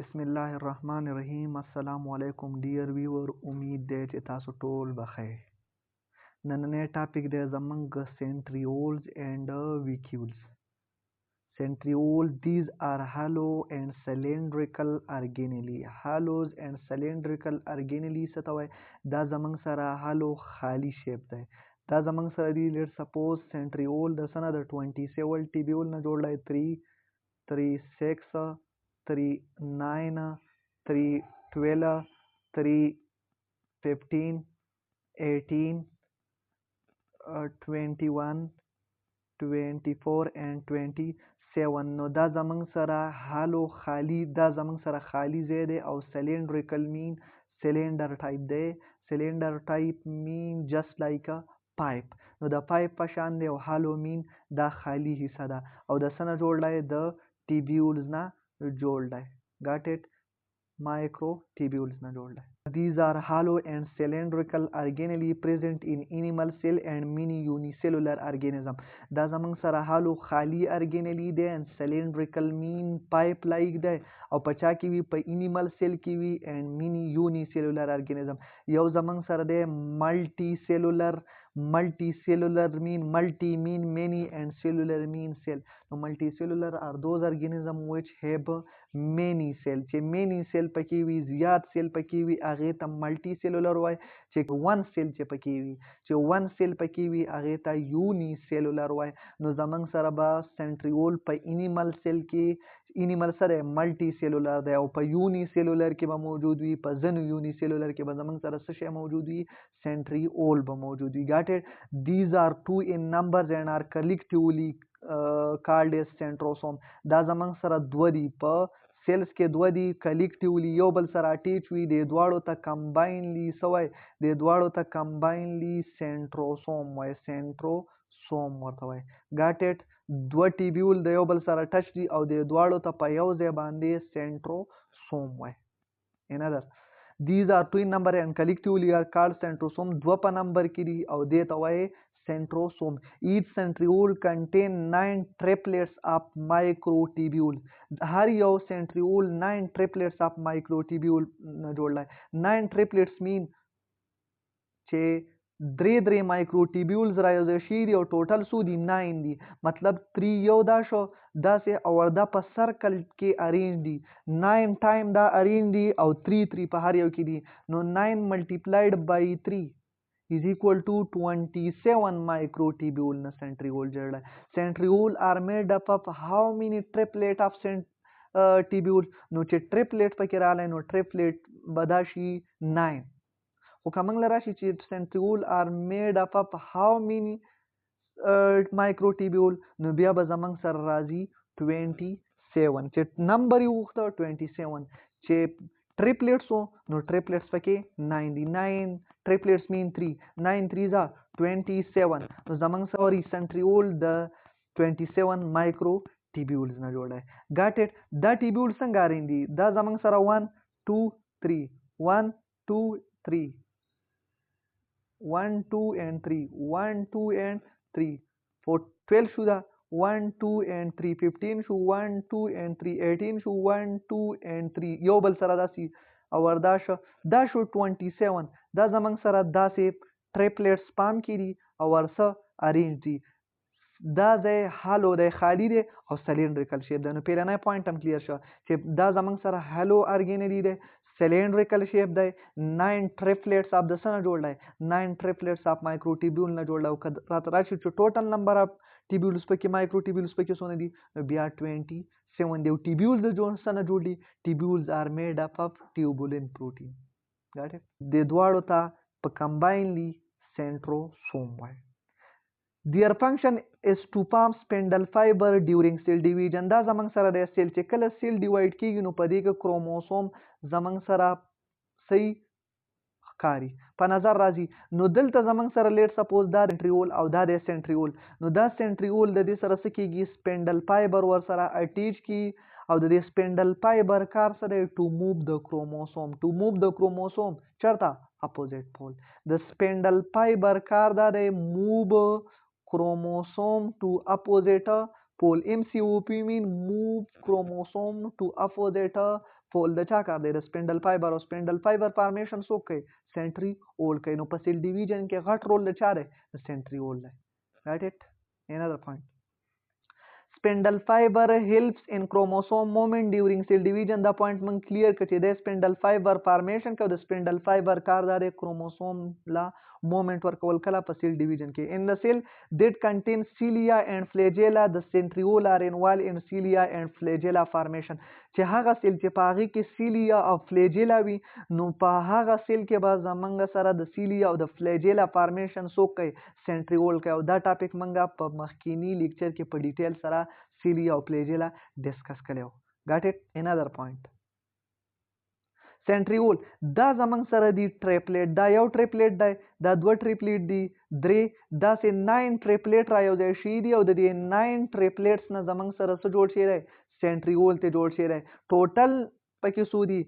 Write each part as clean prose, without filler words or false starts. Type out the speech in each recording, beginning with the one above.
बिस्मिल्लाहिर्रहमानिर्रहीम अस्सलाम वालेकुम डियर व्यूअर उम्मीद दे چې تاسو ټول بخیر نننې ټاپک دی زمونږ centrioles and vacuoles. Centrioles, these are hollow and cylindrical organelles. Hollows and cylindrical organelles څه ته وایي؟ دا زمونږ سره hollow خالی شیپ دی. دا زمونږ سره دی لیټ سپوز centriole د څه نه د 27 ټیبیول نه جوړ دی 3 6 3 9 3 12 3 15 18 21 24 and 27. نو دا زمونږ سره هالو خالی دا زمونږ سره خالی ځای دی او cylindrical mean cylinder type دی. cylinder type mean just like a pipe. نو د پایپ په شان دی او هالو mean دا خالی حصہ ده او د څه نه جوړ دی؟ د ټیبیولز نه جوړ دی. got it؟ micro tubules نه جوړ دی. These are hollow and cylindrical organelles present in animal cell and many unicellular organism. دا زمونږ سره هالو خالی organelles دی and cylindrical mean pipe like دی او په چا کې وي؟ په animal cell کې وي and many unicellular organism. یو زمونږ سره دی multicellular mean multi mean many and cellular mean cell. نو multicellular are those organism which have many cell. چې many cell پکې وي زیات cell پکې وي هغې ته multicellular وایي. چې one cell چې پکې وي هغې ته unicellular وایي. نو زمونږ سره به centriole په animal cell کې animal سره multicellular دی او په unicellular کې به موجود وي. په ځینو unicellular کې به زمونږ سره څه شی موجود وي؟ centriole به موجود وي. got it؟ these are two in numbers and are collectively called as centrosome. دا زمونږ سره دوه دي په سیلز کې دوه دي کلیکټیولی یو بل سره اټیچ وي د دواړو ته کمباینلی څه وایي؟ د دواړو ته کمباینلی سینټروسوم وایي. سینټروسوم ورته وایي. got it؟ دوه ټیبیول د یو بل سره ټچ دي او د دواړو ته په یو ځای باندې سینټروسوم وایي. in other these are two in number and collectively are called centrosome. دوه په نمبر کې دي او دې ته وایي centrosome. Each centriole contain 9 triplets of microtubule. هر یو centriole 9 triplets of microtubule نه جوړ دی. 9 triplets mean چې درې مایکروټیبیولز را یو ځای شوي دي او ټوټل څو دي؟ 9 دي. مطلب 3 یو دا شو داسې او دا په سرکل کې ارینج دي. 9 ټایم دا ارینج دي او 3 په هر یو کې دي. نو 9 multiplied by 3 is equal to 27 microtubule na centriole jada. Centriole are made up of how many triplet of tubules? No che triplet pa kirala no triplet badashi 9. خو کومنګ لراشي چې centriole are made up of how many microtubule؟ نو بیا به زمونږ سره راځي 27. چې نمبر یې وغوښته 27. چې triplets نو triplets پکې 9 دي. 9 triplets mean 3. 9 3s are 27. نو زمونږ سره centriole د 27 microtubules نه جوړ دی. got it؟ دا ټیبیول څنګه ارینج دي؟ دا زمونږ سره 1 2 3 1 2 3 1 2 and 3 1 2 and 3 12 شو دا 1 2 and 3 15 شو 1 2 and 3 18 شو 1 2 and 3 یو بل سره داسې او دا شو 27. دا زمونږ سره داسې ټریپلیټس پام کې دي او ورسه ارینج دي. دا ځای هالو دی خالی دی او سلینډریکل شیپ دی. نو پیرنی پوینټ هم کلیر شو چې دا زمونږ سره هالو ارګینلی دی سلینډریکل شیپ دی. 9 ټریپلیټس اف د څه نه جوړ دی؟ 9 ټریپلیټس اف مایکروټیبیول نه جوړ دی. او که راته راشي چې ټوټل نمبر اف ټیبیولز پکې مایکروټیبیولز پکې څونه دي؟ نو بیا 27 دی. او ټیبیولز د څه نه جوړ دي؟ ټیبیولز آر میډ اپ اف ټیوبولین پروټین. got it؟ د دواړو ته په کمباینلی سینټروسوم وایي. Their function is to form spindle fiber during cell division. دا زمونږ سره د سیل چې کله سیل ډیوایډ کېږي نو په دې کې کروموسوم زمونږ سره صحیح ښکاري په نظر راځي. نو دلته زمونږ سره لیټ سپوز دا سنټریول او دا د سنټریول. نو دا سنټریول د دې سره څه کېږي؟ سپینډل فایبر ور سره اټیچ کی او د دې سپینډل فایبر کار سره ټو موو د کروموسوم. ټو موو د کروموسوم چرته؟ اپوزیټ پول. د سپینډل فایبر کار دا دی موو chromosome to opposite pole. MCOP mean move chromosome to opposite pole. د چا کار دی؟ د سپینډل فایبر. او سپینډل فایبر فارمیشن څوک کوي؟ سنټریول کوي. نو په سیل ډیویژن کې غټ رول د چا دی؟ د سنټریول دی. got it. Another point. Spindle fiber helps in chromosome movement during cell division. دا پوینټ من کلیر کړ چې د سپینډل فایبر فارمیشن کوي. د سپینډل فایبر کار دا دی کروموسوم لا مومنٹ ورکول کله په سیل ډیویژن کې. in the cell that contains cilia and flagella, the centriole are involved in cilia and flagella formation. چې هغه سیل چې په هغې کې سیلیا او فلیجیلا وي نو په هغه سیل کې به زمونږ سره د سیلیا او د فلیجیلا فارمیشن څوک کوي؟ سنټریول کوي. او دا ټاپک مونږ په مخکینی لیکچر کې په ډیټیل سره سیلیا او فلیجیلا ډسکس کړی و. got it. another point. سنټریول دا زمونږ سره دی ټریپلیټ. دا یو ټریپلیټ دی، دا دوه ټریپلیټ دي، درې، داسې 9 ټریپلیټ را یو ځای شوي دي. او د دې 9 ټریپلیټس نه زمونږ سره څه جوړ شوی دی؟ سنټریول ته جوړ شوی دی. ټوټل پکې څو دي؟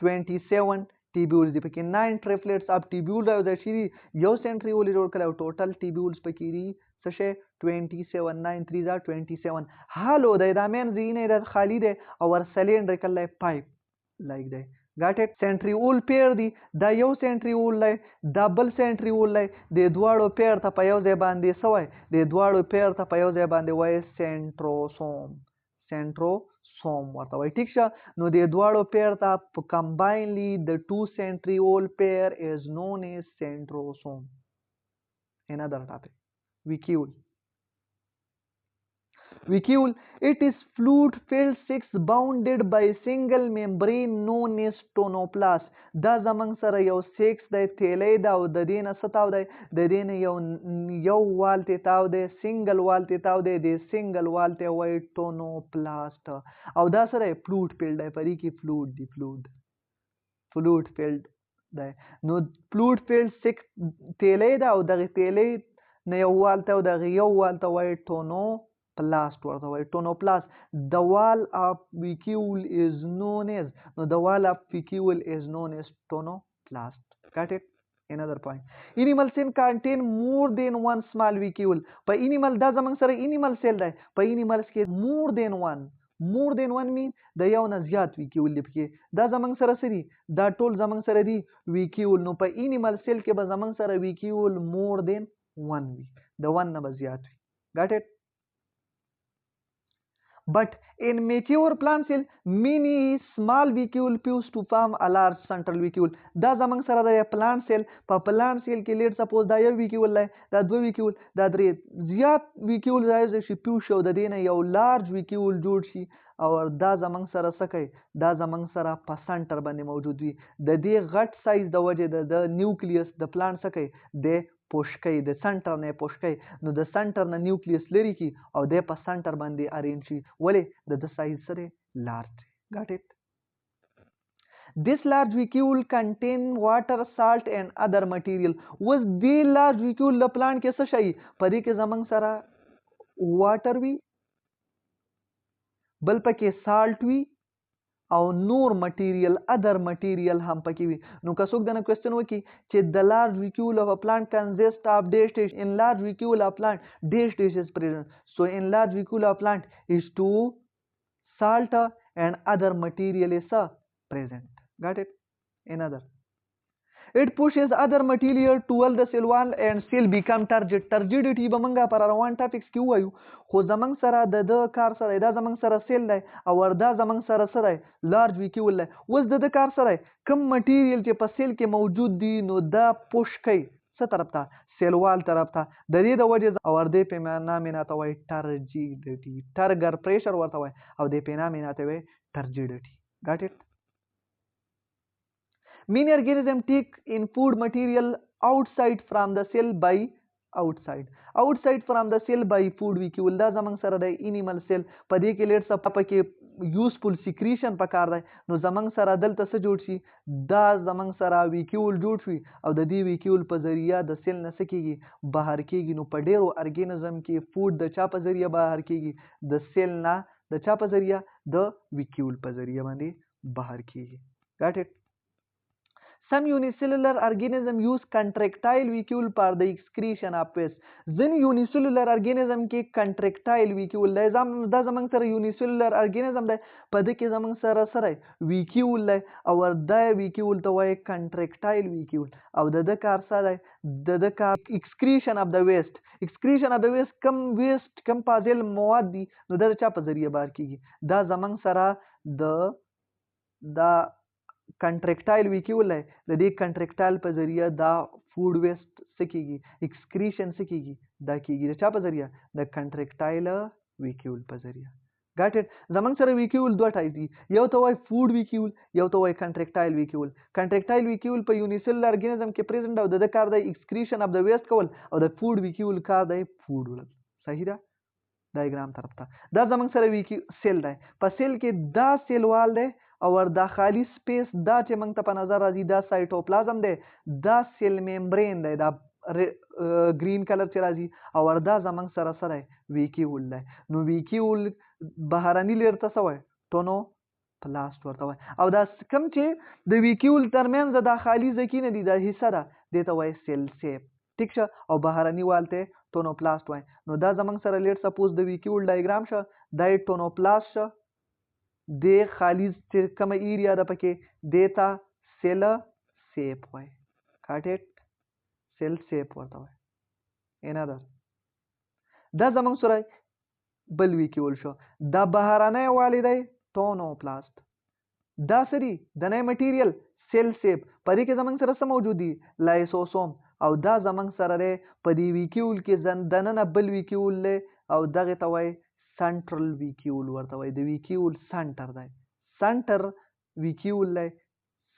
27 ټیبیولز دي. پکې 9 ټریپلیټس اف ټیبیول را یو ځای شوي دي، یو سنټریول یې جوړ کړی او ټوټل ټیبیولز پکې دي څه شی؟ 27. 9 3 دا 27. هالو دی، دا مین ځینې د خالی دی او ور سلینډریکل دی، پایپ لایک دی. got it. سنټریول پیر دی، دا یو سنټریول دی، دا بل سنټریول دی. د دواړو پیر ته په یو ځای باندې څه وایي؟ د دواړو پیر ته په یو ځای باندې وایي سنټروسوم. سنټروسوم ورته وایي. ټیک شه. نو د دواړو پیر ته کمباینلی د 2 سنټریول پیر از نون as centrosome. another topic. vacuole. Vacuole, it is fluid-filled 6 bounded by single membrane known as tonoplast. دا زمونږ سره یو 6 دی، تیلی ده او د دې نه څه تاو دی؟ د دې نه یو وال ته تاو دی، سنګل وال ته تاو دی. د سنګل وال ته وایي ټونوپلاست. او دا سره فلویډ فیلډ دی، په دې کې فلویډ دی، فلویډ فیلډ دی. نو فلویډ فیلډ 6 تیلی ده او دغه تیلی نه یو وال ته او دغه یو وال ته وایي ټونوپلاست ورته وایي. ټونوپلاست. The wall of vacuole is known as. نو the wall of vacuole is known as tonoplast. got it. another point. animal cell contain more than one small vacuole. په animal دا زمونږ سره animal cell دی. په animals کې more than one mean د یو نه زیات ویکیول دی پکې. دا زمونږ سره څه دي؟ دا ټول زمونږ سره دي ویکیول. نو په animal cell کې به زمونږ سره ویکیول more than one وي، د 1 نه به زیات وي. got it. But in mature plant cell, many small vacuole fuse to form a large central vacuole. دا زمونږ سره د پلانٹ سیل، په پلانٹ سیل کې لیټ سپوز دا یو ویکیول دی، دا 2 ویکیول، دا 3 زیات ویکیول راځي شي پیوز شي او د دې نه یو لارج ویکیول جوړ شي. او دا زمونږ سره څه کوي؟ دا زمونږ سره په سنټر باندې موجود وي. د دې غټ سایز د وجې د نیوکلیس د پلانٹ څه کوي؟ د پوش کوي، د سنټر نه پوش کوي. نو د سنټر نه نیوکلیس لري کی او د په سنټر باندې ارینج شي. ولې؟ د سایز سره لارج. got it. This large vacuole contain water, salt and other material. was the large vacuole د پلانټ کې څه شي؟ په دې کې زمونږ سره واټر وي، بل پکې سالټ وي او نور مټیریل ادر مټیریل هم پکې وي. نو که څوک دنه کوېسچن وکړي چې د لارج ویکیول اف ا پلانٹ کنزیسټ اف ډیش ډیش ان لارج ویکیول اف پلانٹ ډیش ډیش از پریزنٹ. سو ان لارج ویکیول اف پلانٹ is to salt and other material is present. got it. another. It pushes other material toward the cell wall and cell become turgid. turgidity به موږ پر روان ټاپکس کې وایو، خو زمونږ سره د کار سره دا زمونږ سره سیل دی او دا زمونږ سره څه دی؟ لارج ویکیول دی. اوس د کار سره کوم مټیریل چې په سیل کې موجود دي نو دا پوش کوي څه طرف ته؟ سیل وال طرف ته. د دې د وجې او د پیمانه مینا ته وایي ټرجیډیټي. ټرګر پریشر ورته وایي او د پینا مینا ته وایي ټرجیډیټي. got it. Many organisms take in food material outside from the cell by outside from the cell by food vacuole. دا زمونږ سره د animal cell په دې کې لیټ څه پکې یوزفل سیکریشن پکار دی. نو زمونږ سره دلته څه جوړ شي؟ دا زمونږ سره ویکیول جوړ شي او د دې ویکیول په ذریعہ د سیل نه څه کېږي؟ بهر کېږي. نو په ډیرو ارګینزم کې فوډ د چا په ذریعہ بهر کېږي؟ د سیل نه. د چا په ذریعہ؟ د ویکیول په ذریعہ باندې بهر کېږي. got it. Some unicellular organism use contractile vacuole for the excretion of waste. ځینې unicellular organism کې contractile vacuole دی. دا زموږ سره unicellular organism دی، په دې کې زموږ سره vacuole دی او دا vacuole ته وایي contractile vacuole. او د ده کار څه دی؟ د ده کار excretion of the waste. excretion of the waste کم فاضل مواد دي نو دا د چا په ذریعه بار کیږي؟ دا زموږ سره دا کنټریکټایل ویکیول دی، د دې کنټریکټایل په ذریعه دا فوډ ویسټ څه کیږي؟ ایکسکریشن څه کیږي؟ دا کیږي د چا په ذریعه؟ د کنټریکټایل ویکیول په ذریعه. ګاټ اټ. زمونږ سره ویکیول دوه ټایپ دي، یو ته وایي فوډ ویکیول، یو ته وایي کنټریکټایل ویکیول. کنټریکټایل ویکیول په یونیسیلولر ارګانیزم کې پریزنټ او د ده کار دی ایکسکریشن اف د ویسټ کول، او د فوډ ویکیول کار دی فوډ وړل. صحیح ده؟ ډایګرام طرف ته دا زمونږ سره سیل دی. په سیل کې دا سیل وال دی او دا خالی سپیس دا چې موږ ته په نظر راځي دا سایټوپلازم دی، دا سیل میمبرین دی، دا گرین کلر چې راځي، او دا زموږ سره ویکیول دی. نو ویکیول بهرني لیر ته څه وایي؟ ټونو پلاست ورته وایي. او دا کوم چې د ویکیول ترمنځ دا خالی ځکي نه دي دا حصه ده دې ته وایي سیل سیپ. ټیک شه؟ او بهرني وال ته ټونوپلاست وایي. نو دا زموږ سره لیټ سپوز د ویکیول ډایګرام شه، دا یې ټونوپلاست شه، د خالی چې کومه ایریا ده پکې دې ته سیل سیپ وایي. ګاټ اټ؟ سیل سیپ ورته وایي. ان ادر دا زموږ سره بل ویکیول شو. دا بهرنی والی دی ټونوپلاست. دا سری دنی مټیریل سیل سیپ، په دې کې زموږ سره څه موجود دي؟ لایسوسوم. او دا زموږ سره دی په دې ویکیول کې دننه بل ویکیول دی او دغې ته وایي سنټرل ویکیول ورته وایي. د ویکیول سنټر دی، سنټر ویکیول دی،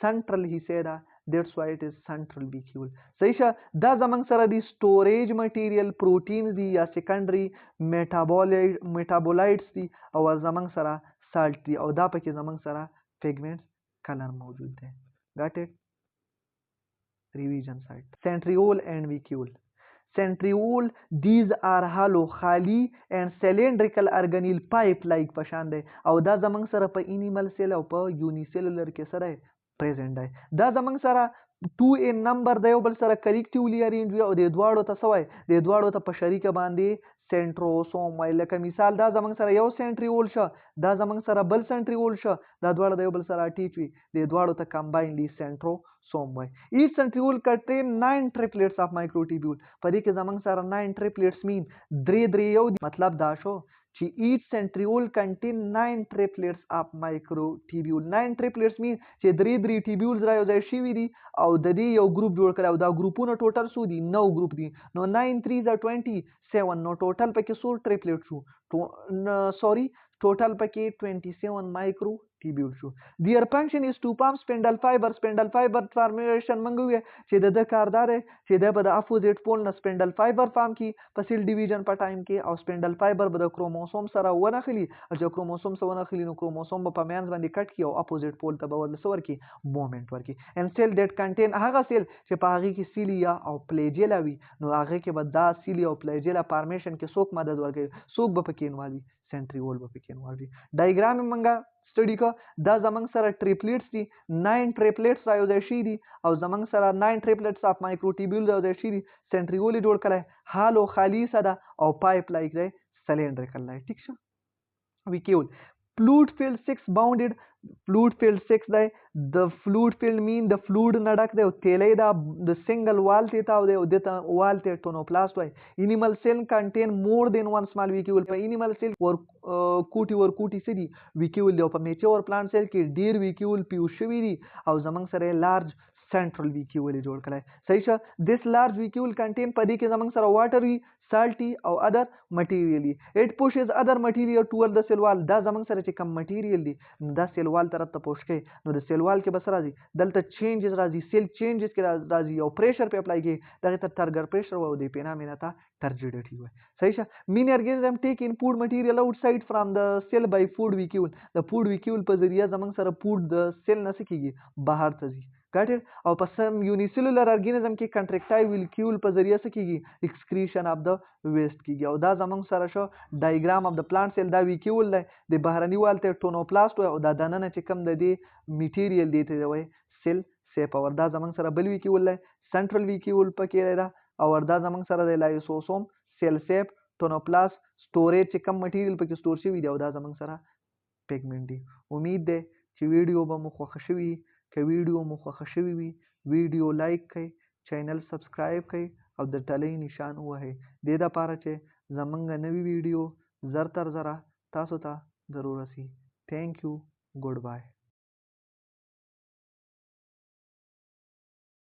سنټرل حصې ده، دیټس وای اټ از سنټرل ویکیول. صحیح شه؟ دا زموږ سره دی سټوریج مټیریل، پروټینز دي یا سیکنډري میټابولایټس دي، او زموږ سره سالټ دي، او دا پکې زموږ سره پیګمنټ کلر موجود دی. ګاټ اټ؟ ریویژن سایت. سینټریول اینڈ ویکیول. Centriole, these are hollow, خالی and cylindrical organelle pipe like پشان دی، او دا زمونږ سره په انیمل سیل او په یونیسیلولر کې سره پریزنټ دی. دا زمونږ سره 2 in نمبر د یو بل سره کلیکټیولی ارینج وي، او د دواړو ته څه وایي؟ د دواړو ته په شریکه باندې سنټروسوم وایي. لکه مثال دا زمونږ سره یو سنټریول شه، دا زمونږ سره بل سنټریول شه، دا دواړه د یو بل سره اټیچ وي، د دواړو ته کمباینډلی centrosome وایي. each centriole contain 9 triplets of microtubule. په دې کې زمونږ سره 9 triplets مین درې یو دي. مطلب دا شو چې each centriole contain 9 triplets of microtubule. 9 triplets مین چې درې ټیبیولز را یو ځای شوي دي او د دې یو ګروپ جوړ کړی، او دا ګروپونه ټوټل څو دي؟ 9 ګروپ دي. نو 9 3 27، نو ټوټل پکې څو ټریپلیټ شو؟ ټوټل پکې 27 مایکرو ټیبیول شو. دیئر فنکشن از ټو پامپ سپینډل فایبر. سپینډل فایبر فارمیشن موږ وویل چې د ده کار دا دی چې دی به د اپوزیټ پول نه سپینډل فایبر فارم کړي په سیل ډیویژن په ټایم کې، او سپینډل فایبر به د کروموسوم سره ونښلي، او چې کروموسوم سره ونښلي نو کروموسوم به په منځ باندې کټ کړي او اپوزیټ پول ته به ورله څه ورکړي؟ مومنټ ورکړي. ان سیل دیټ کنټین، هغه سیل چې په هغې کې سیلیا او پلیجیلا وي، نو هغې کې به دا سیلیا او پلیجیلا فارمیشن کې څوک مدد ورکوي؟ څوک به پکې انوالوي؟ سنټریول به پکې انوالوي. ډایګرام یې موږ سټډي کړه. دا زموږ سره ټریپلیټس دي، 9 ټریپلیټس را یو ځای شوي دي، او زموږ سره 9 ټریپلیټس اف مایکروټیبیول را یو ځای شوي دي. سنټریول یې جوړ کړی، هالو خالي حصه ده، او پایپ لایک دی، سلینډریکل دی. ټیک شه؟ ویکیول. فلوید فیلډ 6 باونډډ. فلوید فیلډ 6 دی. د فلوید فیلډ مین د فلوید نه ډک دی، او تیلی دا د سنګل وال ته تاو دی، او دې ته وال ته ټونوپلاست وایي. انیمل سیل کنټین مور دین ون سمال ویکیول. په انیمل سیل ورکوټي څه دي؟ ویکیول دی. او په میچور پلانټ سیل کې ډیر ویکیول پیو شوي دي، او زموږ سره لارج سنټرل ویکیول جوړ کړی. صحیح شه؟ دیس لارج ویکیول کنټین، په دې کې زموږ سره واټر وي، salty او other material. It pushes other material toward the cell wall. دا زموږ سره چې کوم material دي دا سیل وال طرف ته پوش کوي، نو د سیل وال کې بس راځي دلته چینجز راځي، سیل چینجز کې راځي، او پریشر په اپلای کوي، دغه ته ټرګر پریشر وو دی، پینا مینا ته ټرجیډیټي وای. صحیح شه؟ مین ارګانیزم ټیک ان فود مټیریل آوټ ساید فرام د سیل بای فود ویکیول. د فود ویکیول په ذریعہ زموږ سره فود د سیل نه سکیږي بهر ته ځي. got it؟ او په سم یونیسیلولر ارګانیزم کې کنټریکټایل ویکیول په ذریعہ څه کیږي؟ ایکسکریشن اف د ویسټ کیږي. او دا زموږ سره شو ډایګرام اف د پلانټ سیل. دا ویکیول دی، د بهرني وال ته ټونوپلاست وایي، او دا دننه چې کوم د دې میټیریل دی ته وایي سیل سیپ او دا زمونږ سره بل ویکیول دی سنټرل ویکیول پکې ده او دا زمونږ سره د لایسوسوم سیل سیپ ټونوپلاس سټوریج چې کم مټیریل پکې سټور شوي دی او دا زمونږ سره پیګمنټ دی. امید دی چې ویډیو به مو خوښه شوي که ویډیو مو خوښه شوي وي ویډیو لایک کړئ چینل سبسکرایب کړئ او د ټلۍ نشان ووهئ دې دپاره چې زمونږ نوي ویډیو زر تر زره تاسو ته ضرور رسي. تھینک یو ګډ بای.